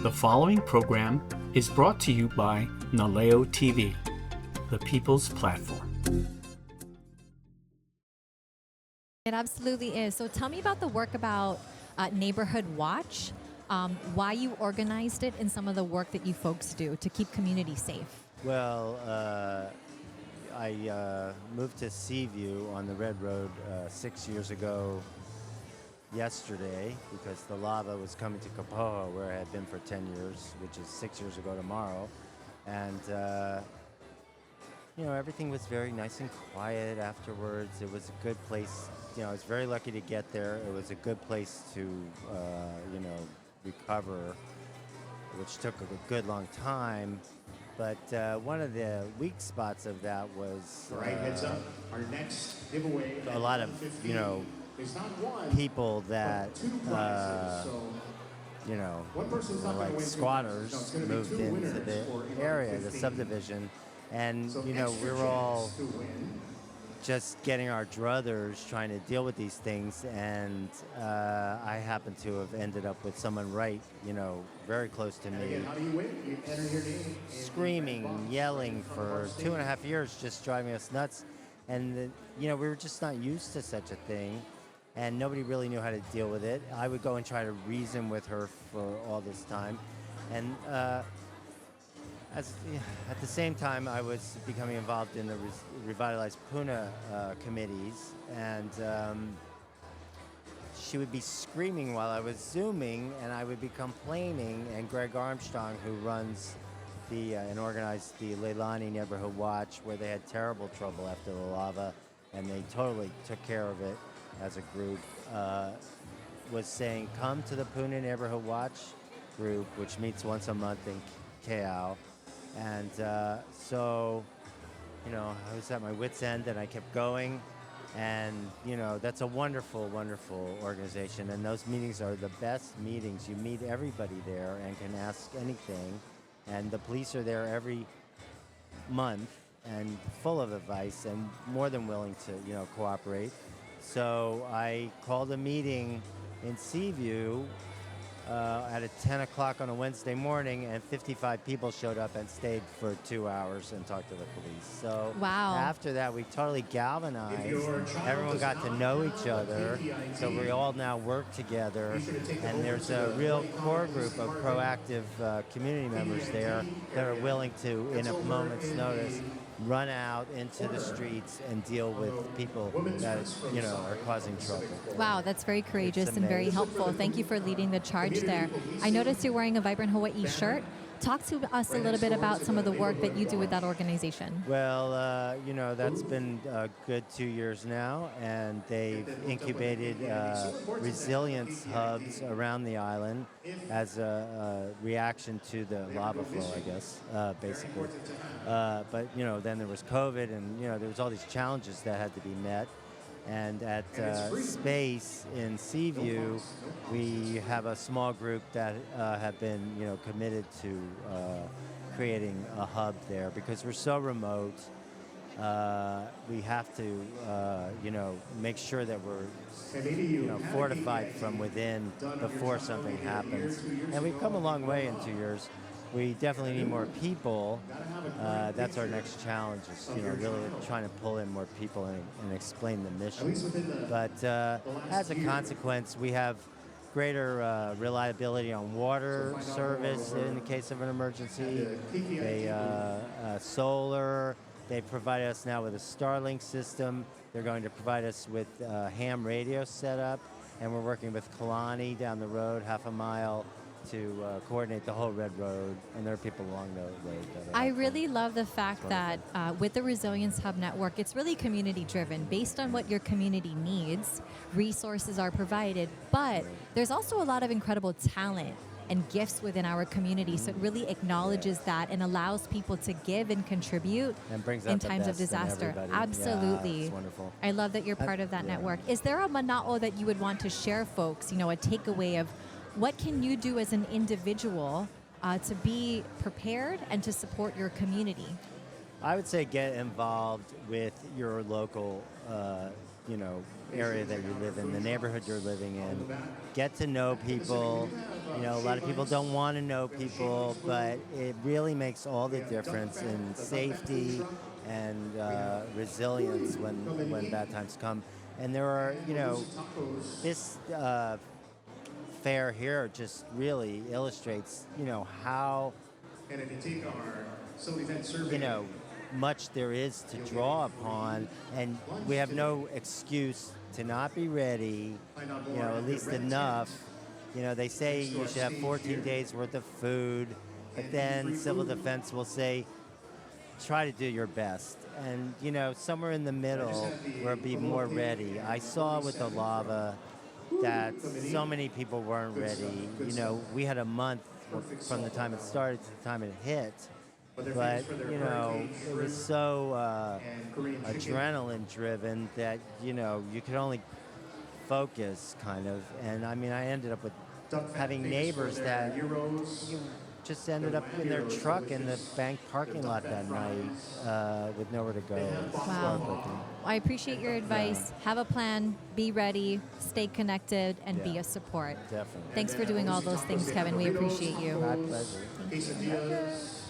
The following program is brought to you by Naleo TV, the People's Platform. It absolutely is. So tell me about the work about Neighborhood Watch, why you organized it, and some of the work that you folks do to keep community safe. Well, I moved to Seaview on the Red Road 6 years ago yesterday because the lava was coming to Kapoho, where I had been for 10 years, which is 6 years ago tomorrow. And, everything was very nice and quiet afterwards. It was a good place. I was very lucky to get there. It was a good place to, recover, which took a good long time. But one of the weak spots of that was heads up. Our next giveaway a lot of, people that, were like squatters moved into the area, the subdivision. And, we were all just getting our druthers trying to deal with these things. And I happened to have ended up with someone very close to me, screaming, yelling for 2.5 years, just driving us nuts. And, we were just not used to such a thing. And nobody really knew how to deal with it. I would go and try to reason with her for all this time. And at the same time, I was becoming involved in the Revitalize Puna committees. And she would be screaming while I was Zooming, and I would be complaining. And Greg Armstrong, who runs and organized the Leilani Neighborhood Watch, where they had terrible trouble after the lava, and they totally took care of it as a group, was saying, come to the Puna Neighborhood Watch group, which meets once a month in Keau. And so, I was at my wit's end, and I kept going. And, that's a wonderful, wonderful organization. And those meetings are the best meetings. You meet everybody there and can ask anything. And the police are there every month and full of advice and more than willing to, cooperate. So I called a meeting in Seaview at 10 o'clock on a Wednesday morning, and 55 people showed up and stayed for 2 hours and talked to the police. So wow. After that, we totally galvanized. Everyone got to know each other, so we all now work together. And there's a real core group of proactive community members there that are willing to, in a moment's notice, run out into the streets and deal with people that, are causing trouble. Wow, that's very courageous and very helpful. Thank you for leading the charge there. I noticed you're wearing a Vibrant Hawaii shirt. Talk to us a little bit about some of the work that you do with that organization. Well, that's been a good 2 years now, and they've incubated resilience hubs around the island as a reaction to the lava flow, I guess, basically. But, then there was COVID, and, there was all these challenges that had to be met. And at Space in Seaview, we have a small group that have been, committed to creating a hub there because we're so remote. We have to, make sure that we're, fortified from within before something happens. And we've come a long way in 2 years. We definitely need more people. That's our next challenge is, really trying to pull in more people and explain the mission. But as a consequence, we have greater reliability on water service in the case of an emergency. Solar. They provide us now with a Starlink system. They're going to provide us with ham radio setup. And we're working with Kalani down the road, half a mile, to coordinate the whole Red Road, and there are people along the road. I really love the fact that with the Resilience Hub Network, it's really community-driven. Based on what your community needs, resources are provided, but there's also a lot of incredible talent and gifts within our community, so it really acknowledges that and allows people to give and contribute and brings in times of disaster. Absolutely. Yeah, it's wonderful. I love that you're part of that network. Is there a mana'o that you would want to share folks, a takeaway of what can you do as an individual to be prepared and to support your community? I would say get involved with your local area that you live in, the neighborhood you're living in. Get to know people. A lot of people don't want to know people, but it really makes all the difference in safety and resilience when bad times come. And there are, this fair here just really illustrates, how And if you take our civil defense survey, much there is to draw upon, and we have no excuse to not be ready, at least enough. They say you should have 14 days worth of food, but then civil defense will say, try to do your best. And, somewhere in the middle, we'll be more ready. I saw with the lava that so many people weren't ready. We had a month from the time it started to the time it hit. But, it was so adrenaline driven that, you could only focus kind of. And I mean, I ended up with having neighbors that just ended up in their truck in the bank parking lot that night with nowhere to go. Wow. I appreciate your advice. Have a plan, be ready, stay connected, and be a support. Definitely. Thanks for doing all those things, Kevin. We appreciate you. My pleasure. quesadillas,